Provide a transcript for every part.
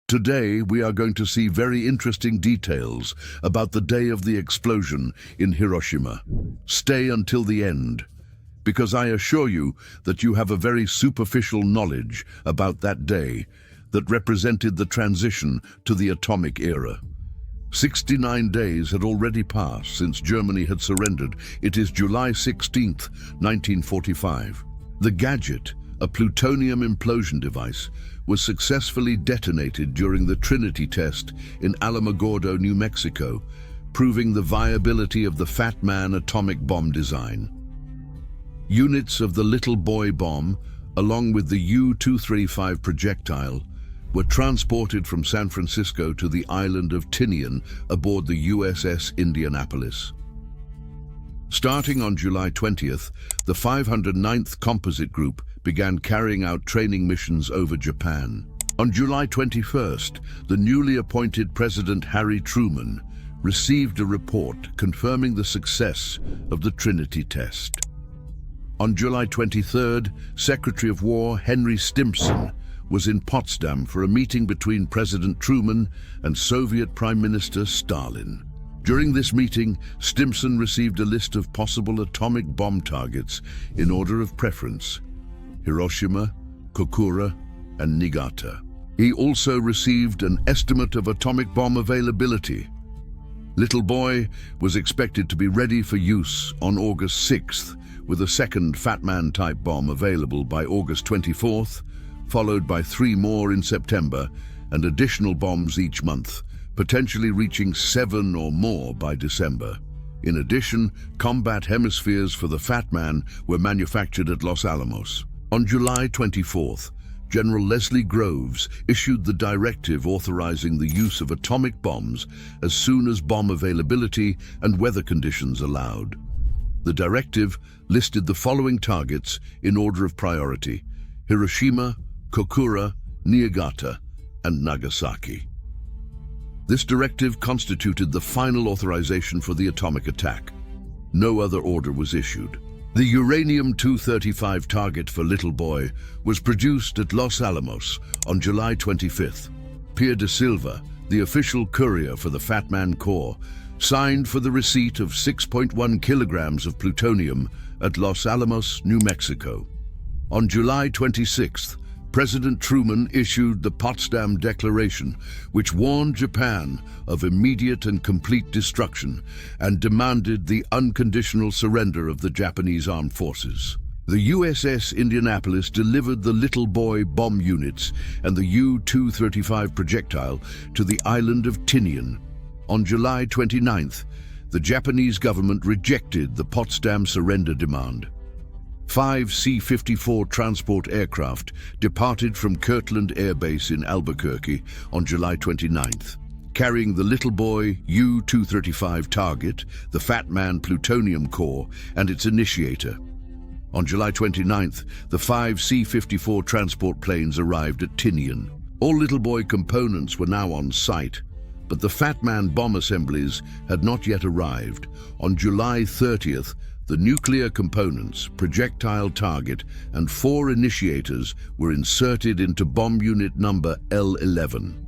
Today, we are going to see very interesting details about the day of the explosion in Hiroshima. Stay until the end, because I assure you that you have a very superficial knowledge about that day that represented the transition to the atomic era. 69 days had already passed since Germany had surrendered. It is July 16th, 1945. The gadget, a plutonium implosion device, was successfully detonated during the Trinity test in Alamogordo, New Mexico, proving the viability of the Fat Man atomic bomb design. Units of the Little Boy bomb, along with the U-235 projectile, were transported from San Francisco to the island of Tinian aboard the USS Indianapolis. Starting on July 20th, the 509th Composite Group began carrying out training missions over Japan. On July 21st, the newly appointed President Harry Truman received a report confirming the success of the Trinity test. On July 23rd, Secretary of War Henry Stimson was in Potsdam for a meeting between President Truman and Soviet Prime Minister Stalin. During this meeting, Stimson received a list of possible atomic bomb targets in order of preference: Hiroshima, Kokura, and Niigata. He also received an estimate of atomic bomb availability. Little Boy was expected to be ready for use on August 6th, with a second Fat Man-type bomb available by August 24th, followed by 3 more in September, and additional bombs each month, potentially reaching 7 or more by December. In addition, combat hemispheres for the Fat Man were manufactured at Los Alamos. On July 24th, General Leslie Groves issued the directive authorizing the use of atomic bombs as soon as bomb availability and weather conditions allowed. The directive listed the following targets in order of priority: Hiroshima, Kokura, Niigata, and Nagasaki. This directive constituted the final authorization for the atomic attack. No other order was issued. The uranium-235 target for Little Boy was produced at Los Alamos on July 25th. Pierre de Silva, the official courier for the Fat Man Corps, signed for the receipt of 6.1 kilograms of plutonium at Los Alamos, New Mexico. On July 26th, President Truman issued the Potsdam Declaration, which warned Japan of immediate and complete destruction and demanded the unconditional surrender of the Japanese armed forces. The USS Indianapolis delivered the Little Boy bomb units and the U-235 projectile to the island of Tinian. On July 29th, the Japanese government rejected the Potsdam surrender demand. 5 C-54 transport aircraft departed from Kirtland Air Base in Albuquerque on July 29th, carrying the Little Boy U-235 target, the Fat Man plutonium core, and its initiator. On July 29th, the 5 C-54 transport planes arrived at Tinian. All Little Boy components were now on site, but the Fat Man bomb assemblies had not yet arrived. On July 30th, the nuclear components, projectile target, and 4 initiators were inserted into bomb unit number L-11.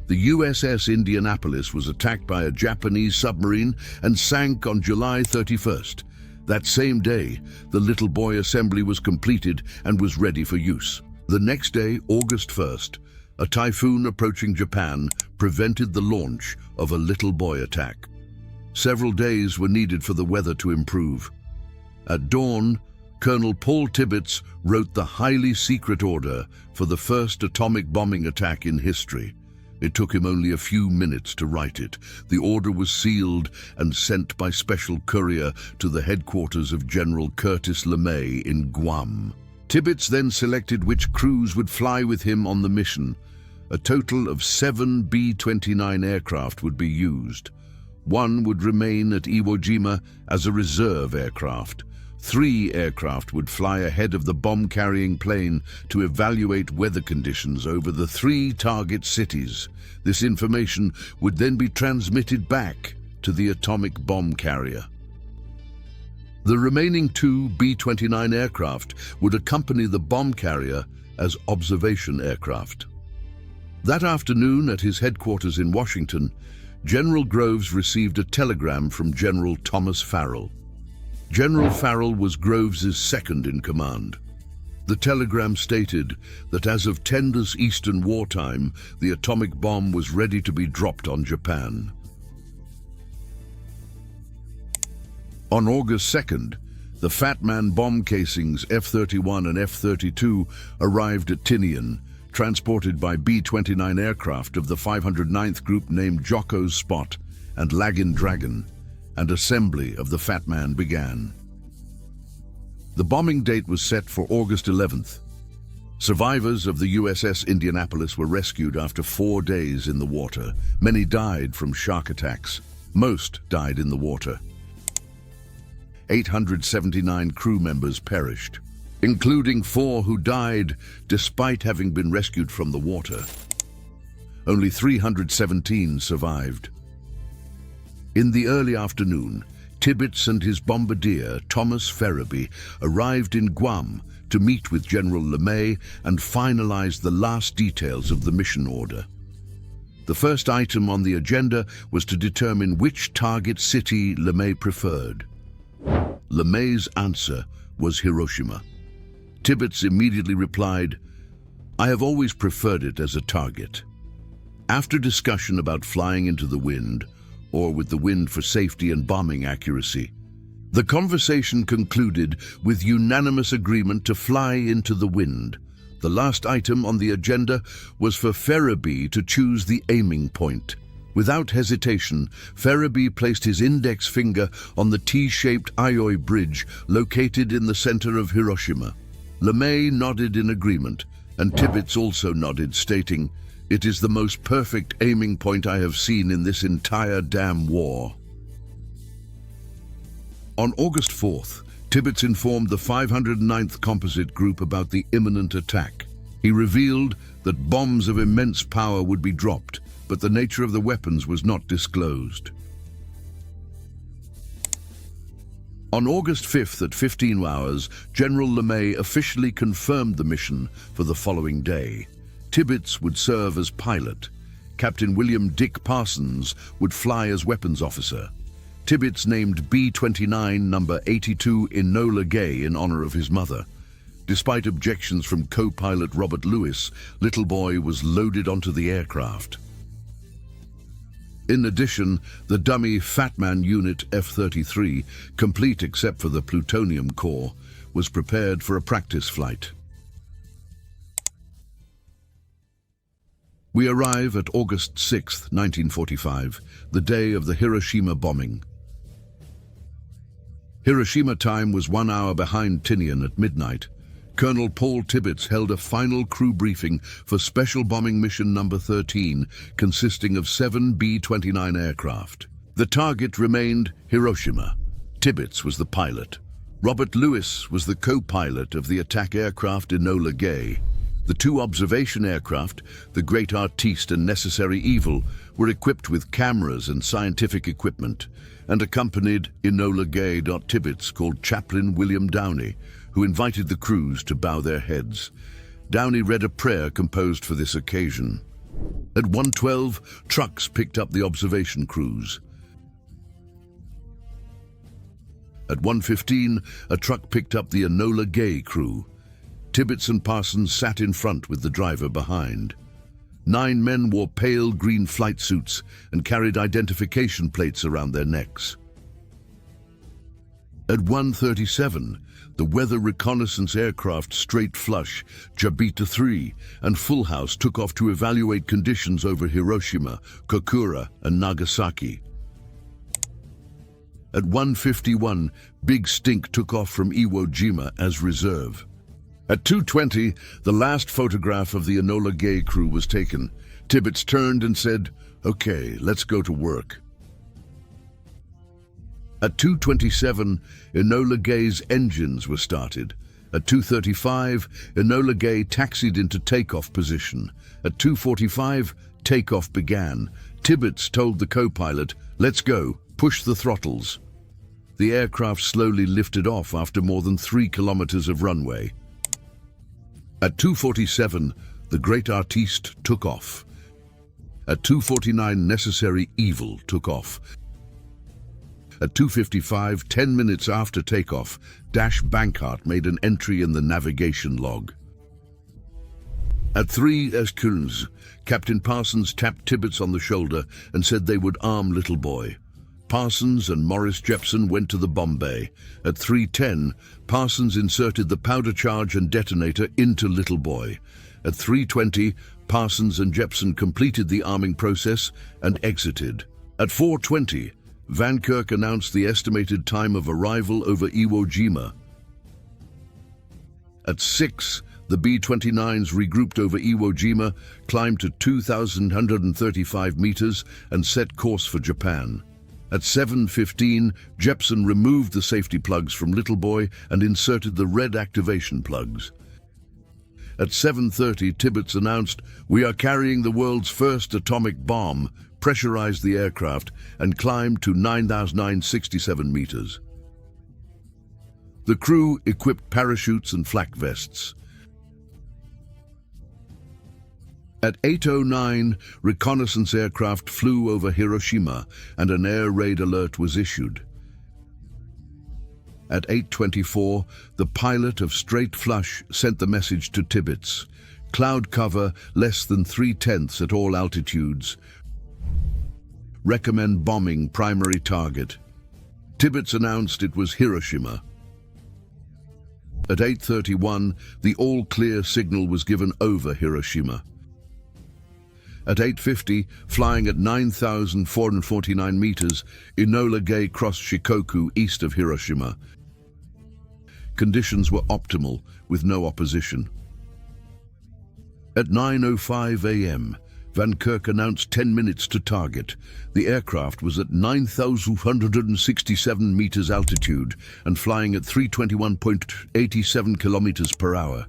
The USS Indianapolis was attacked by a Japanese submarine and sank on July 31st. That same day, the Little Boy assembly was completed and was ready for use. The next day, August 1st, a typhoon approaching Japan prevented the launch of a Little Boy attack. Several days were needed for the weather to improve. At dawn, Colonel Paul Tibbets wrote the highly secret order for the first atomic bombing attack in history. It took him only a few minutes to write it. The order was sealed and sent by special courier to the headquarters of General Curtis LeMay in Guam. Tibbets then selected which crews would fly with him on the mission. A total of 7 B-29 aircraft would be used. 1 would remain at Iwo Jima as a reserve aircraft. 3 aircraft would fly ahead of the bomb-carrying plane to evaluate weather conditions over the 3 target cities. This information would then be transmitted back to the atomic bomb carrier. The remaining 2 B-29 aircraft would accompany the bomb carrier as observation aircraft. That afternoon, at his headquarters in Washington, General Groves received a telegram from General Thomas Farrell. General Farrell was Groves's second in command. The telegram stated that as of 10 Eastern Wartime, the atomic bomb was ready to be dropped on Japan. On August 2nd, the Fat Man bomb casings F-31 and F-32 arrived at Tinian, transported by B-29 aircraft of the 509th Group named Jocko's Spot and Lagin Dragon, and assembly of the Fat Man began. The bombing date was set for August 11th. Survivors of the USS Indianapolis were rescued after 4 days in the water. Many died from shark attacks. Most died in the water. 879 crew members perished, including 4 who died despite having been rescued from the water. Only 317 survived. In the early afternoon, Tibbets and his bombardier, Thomas Ferriby, arrived in Guam to meet with General LeMay and finalize the last details of the mission order. The first item on the agenda was to determine which target city LeMay preferred. LeMay's answer was Hiroshima. Tibbets immediately replied, "I have always preferred it as a target." After discussion about flying into the wind, or with the wind for safety and bombing accuracy, the conversation concluded with unanimous agreement to fly into the wind. The last item on the agenda was for Ferriby to choose the aiming point. Without hesitation, Ferriby placed his index finger on the T-shaped Aioi Bridge located in the center of Hiroshima. LeMay nodded in agreement, and Tibbets also nodded, stating, "It is the most perfect aiming point I have seen in this entire damn war." On August 4th, Tibbets informed the 509th Composite Group about the imminent attack. He revealed that bombs of immense power would be dropped, but the nature of the weapons was not disclosed. On August 5th at 15 hours, General LeMay officially confirmed the mission for the following day. Tibbets would serve as pilot. Captain William Dick Parsons would fly as weapons officer. Tibbets named B-29 number 82 Enola Gay in honor of his mother. Despite objections from co-pilot Robert Lewis, Little Boy was loaded onto the aircraft. In addition, the dummy Fat Man unit F-33, complete except for the plutonium core, was prepared for a practice flight. We arrive at August 6, 1945, the day of the Hiroshima bombing. Hiroshima time was 1 hour behind Tinian at midnight. Colonel Paul Tibbets held a final crew briefing for Special Bombing Mission Number 13, consisting of 7 B-29 aircraft. The target remained Hiroshima. Tibbets was the pilot. Robert Lewis was the co-pilot of the attack aircraft Enola Gay. The 2 observation aircraft, the Great Artiste and Necessary Evil, were equipped with cameras and scientific equipment, and accompanied Enola Gay. Tibbets called Chaplain William Downey, who invited the crews to bow their heads. Downey read a prayer composed for this occasion. At 1:12, trucks picked up the observation crews. At 1:15, a truck picked up the Enola Gay crew. Tibbets and Parsons sat in front with the driver behind. 9 men wore pale green flight suits and carried identification plates around their necks. At 1:37, the weather reconnaissance aircraft Straight Flush, Jabita 3, and Full House took off to evaluate conditions over Hiroshima, Kokura, and Nagasaki. At 1:51, Big Stink took off from Iwo Jima as reserve. At 2:20, the last photograph of the Enola Gay crew was taken. Tibbets turned and said, "Okay, let's go to work." At 2:27, Enola Gay's engines were started. At 2:35, Enola Gay taxied into takeoff position. At 2:45, takeoff began. Tibbets told the co-pilot, "Let's go, push the throttles." The aircraft slowly lifted off after more than 3 kilometers of runway. At 2:47, the Great Artiste took off. At 2:49, necessary evil took off. At 2:55, 10 minutes after takeoff, Dash Bankart made an entry in the navigation log. At 3:00, Captain Parsons tapped Tibbets on the shoulder and said they would arm Little Boy. Parsons and Morris Jepson went to the bomb bay. At 3:10, Parsons inserted the powder charge and detonator into Little Boy. At 3:20, Parsons and Jepson completed the arming process and exited. At 4:20, Van Kirk announced the estimated time of arrival over Iwo Jima. At 6, the B-29s regrouped over Iwo Jima, climbed to 2,135 meters and set course for Japan. At 7:15, Jepson removed the safety plugs from Little Boy and inserted the red activation plugs. At 7:30, Tibbets announced, "We are carrying the world's first atomic bomb," pressurized the aircraft, and climbed to 9,967 meters. The crew equipped parachutes and flak vests. At 8:09, reconnaissance aircraft flew over Hiroshima and an air raid alert was issued. At 8:24, the pilot of Straight Flush sent the message to Tibbets: "Cloud cover less than 3/10 at all altitudes. Recommend bombing primary target." Tibbets announced it was Hiroshima. At 8:31, the all-clear signal was given over Hiroshima. At 8:50, flying at 9,449 meters, Enola Gay crossed Shikoku east of Hiroshima. Conditions were optimal, with no opposition. At 9:05 a.m., Van Kirk announced 10 minutes to target. The aircraft was at 9,267 meters altitude and flying at 321.87 kilometers per hour.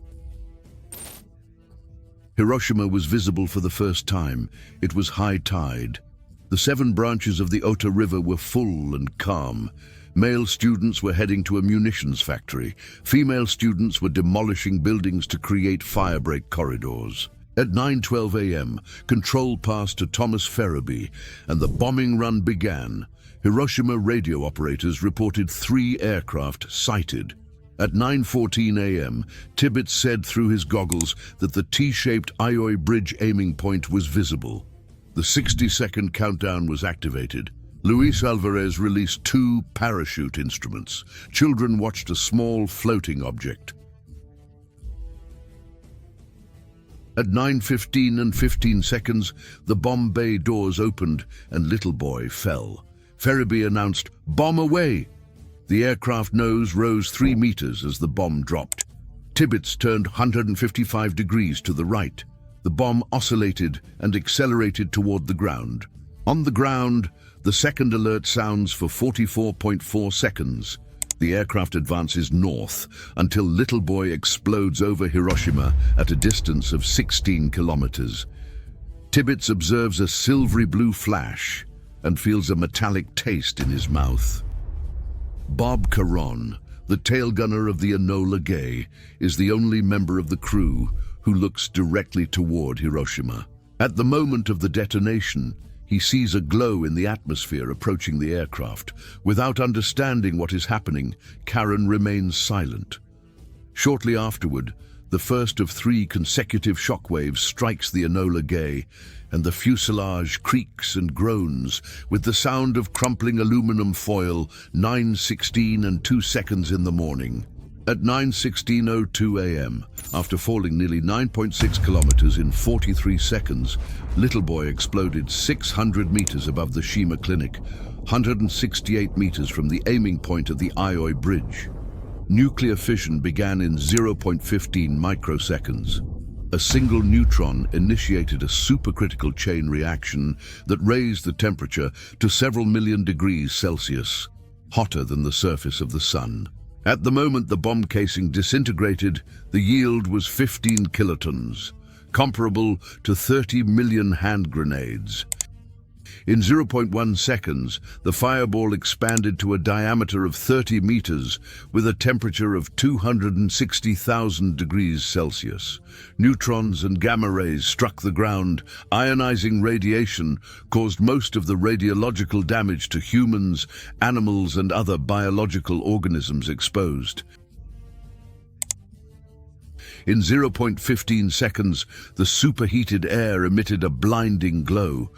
Hiroshima was visible for the first time. It was high tide. The 7 branches of the Ota River were full and calm. Male students were heading to a munitions factory. Female students were demolishing buildings to create firebreak corridors. At 9:12 a.m., control passed to Thomas Ferriby, and the bombing run began. Hiroshima radio operators reported 3 aircraft sighted. At 9:14 a.m., Tibbets said through his goggles that the T-shaped Ioi Bridge aiming point was visible. The 60-second countdown was activated. Luis Alvarez released 2 parachute instruments. Children watched a small floating object. At 9:15 and 15 seconds, the bomb bay doors opened and Little Boy fell. Ferriby announced, "Bomb away!" The aircraft nose rose 3 meters as the bomb dropped. Tibbets turned 155 degrees to the right. The bomb oscillated and accelerated toward the ground. On the ground, the second alert sounds for 44.4 seconds. The aircraft advances north until Little Boy explodes over Hiroshima at a distance of 16 kilometers. Tibbets observes a silvery blue flash and feels a metallic taste in his mouth. Bob Caron, the tail gunner of the Enola Gay, is the only member of the crew who looks directly toward Hiroshima. At the moment of the detonation, he sees a glow in the atmosphere approaching the aircraft. Without understanding what is happening, Caron remains silent. Shortly afterward, the first of 3 consecutive shockwaves strikes the Enola Gay, and the fuselage creaks and groans with the sound of crumpling aluminum foil. 9:16 and 2 seconds in the morning. At 9:16:02 a.m., after falling nearly 9.6 kilometers in 43 seconds, Little Boy exploded 600 meters above the Shima Clinic, 168 meters from the aiming point of the Ioi Bridge. Nuclear fission began in 0.15 microseconds. A single neutron initiated a supercritical chain reaction that raised the temperature to several million degrees Celsius, hotter than the surface of the sun. At the moment the bomb casing disintegrated, the yield was 15 kilotons, comparable to 30 million hand grenades. In zero point 0.1 seconds, the fireball expanded to a diameter of 30 meters with a temperature of 260,000 degrees Celsius. Neutrons and gamma rays struck the ground. Ionizing radiation caused most of the radiological damage to humans, animals, and other biological organisms exposed. In 0.15 seconds, the superheated air emitted a blinding glow.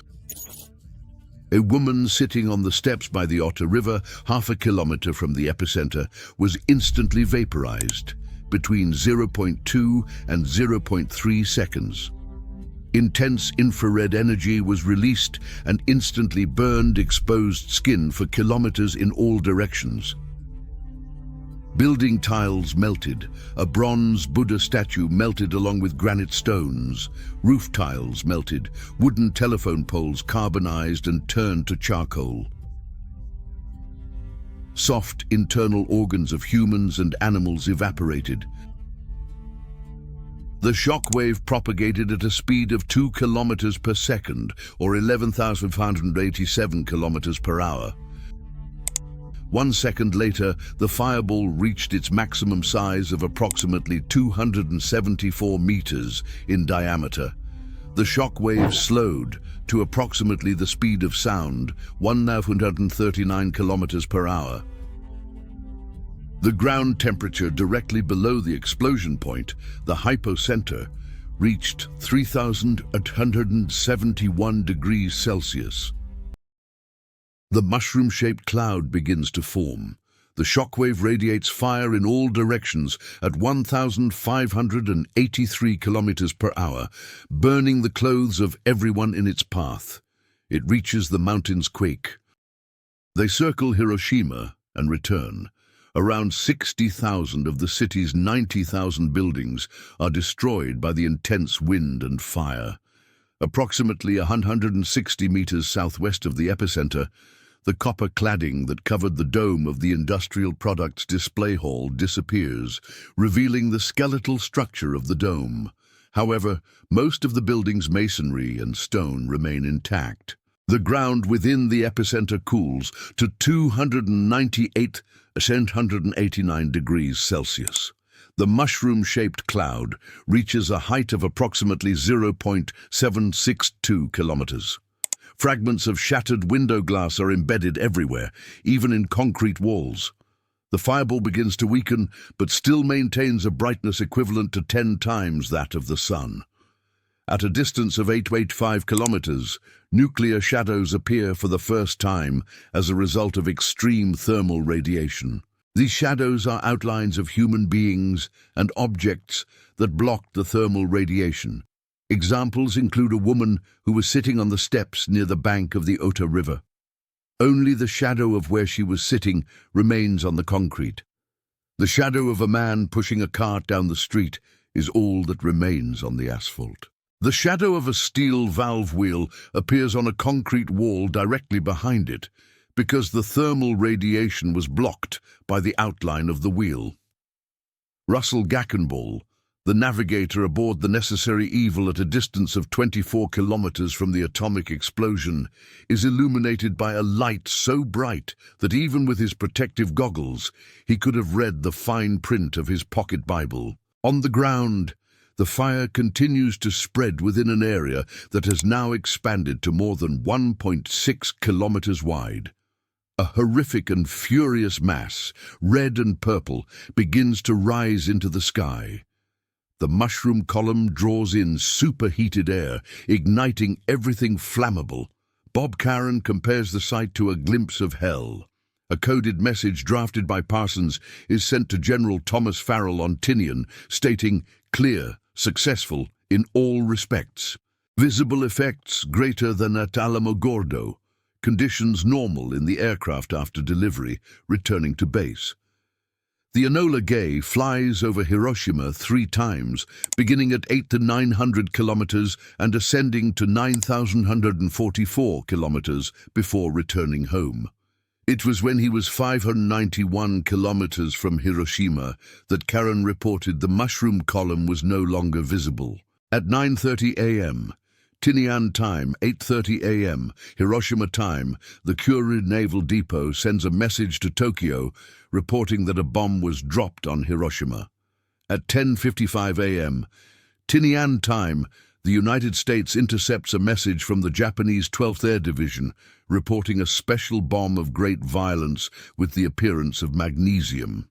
A woman sitting on the steps by the Otter River, half a kilometer from the epicenter, was instantly vaporized between 0.2 and 0.3 seconds. Intense infrared energy was released and instantly burned exposed skin for kilometers in all directions. Building tiles melted, a bronze Buddha statue melted along with granite stones, roof tiles melted, wooden telephone poles carbonized and turned to charcoal. Soft internal organs of humans and animals evaporated. The shock wave propagated at a speed of 2 kilometers per second, or 11,587 kilometers per hour. 1 second later, the fireball reached its maximum size of approximately 274 meters in diameter. The shock wave slowed to approximately the speed of sound, 1,939 kilometers per hour. The ground temperature directly below the explosion point, the hypocenter, reached 3,871 degrees Celsius. The mushroom-shaped cloud begins to form. The shockwave radiates fire in all directions at 1,583 kilometers per hour, burning the clothes of everyone in its path. It reaches the mountains quake. They circle Hiroshima and return. Around 60,000 of the city's 90,000 buildings are destroyed by the intense wind and fire. Approximately 160 meters southwest of the epicenter, the copper cladding that covered the dome of the industrial products display hall disappears, revealing the skeletal structure of the dome. However, most of the building's masonry and stone remain intact. The ground within the epicenter cools to 298,189 degrees Celsius. The mushroom-shaped cloud reaches a height of approximately 0.762 kilometers. Fragments of shattered window glass are embedded everywhere, even in concrete walls. The fireball begins to weaken, but still maintains a brightness equivalent to 10 times that of the sun. At a distance of 885 kilometers, nuclear shadows appear for the first time as a result of extreme thermal radiation. These shadows are outlines of human beings and objects that blocked the thermal radiation. Examples include a woman who was sitting on the steps near the bank of the Otter River. Only the shadow of where she was sitting remains on the concrete. The shadow of a man pushing a cart down the street is all that remains on the asphalt. The shadow of a steel valve wheel appears on a concrete wall directly behind it, because the thermal radiation was blocked by the outline of the wheel. Russell Gackenball, the navigator aboard the Necessary Evil at a distance of 24 kilometers from the atomic explosion, is illuminated by a light so bright that even with his protective goggles, he could have read the fine print of his pocket Bible. On the ground, the fire continues to spread within an area that has now expanded to more than 1.6 kilometers wide. A horrific and furious mass, red and purple, begins to rise into the sky. The mushroom column draws in superheated air, igniting everything flammable. Bob Karen compares the sight to a glimpse of hell. A coded message drafted by Parsons is sent to General Thomas Farrell on Tinian, stating, "Clear, successful in all respects. Visible effects greater than at Alamogordo. Conditions normal in the aircraft after delivery, returning to base." The Enola Gay flies over Hiroshima 3 times, beginning at 800 to 900 kilometers and ascending to 9,144 kilometers before returning home. It was when he was 591 kilometers from Hiroshima that Karen reported the mushroom column was no longer visible. At 9:30 a.m., Tinian time, 8:30 a.m., Hiroshima time, the Kure Naval Depot sends a message to Tokyo reporting that a bomb was dropped on Hiroshima. At 10:55 a.m., Tinian time, the United States intercepts a message from the Japanese 12th Air Division reporting a special bomb of great violence with the appearance of magnesium.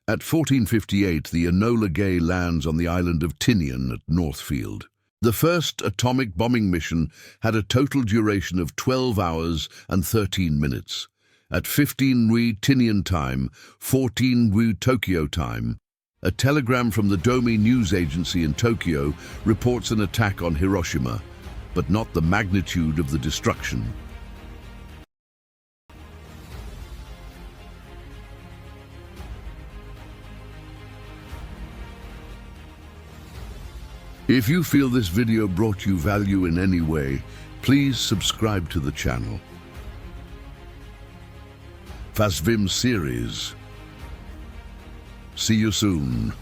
At 14:58, the Enola Gay lands on the island of Tinian at Northfield. The first atomic bombing mission had a total duration of 12 hours and 13 minutes. At 15 Ri Tinian time, 14 Ri Tokyo time, a telegram from the Domi news agency in Tokyo reports an attack on Hiroshima, but not the magnitude of the destruction. If you feel this video brought you value in any way, please subscribe to the channel. FASVIM Series. See you soon.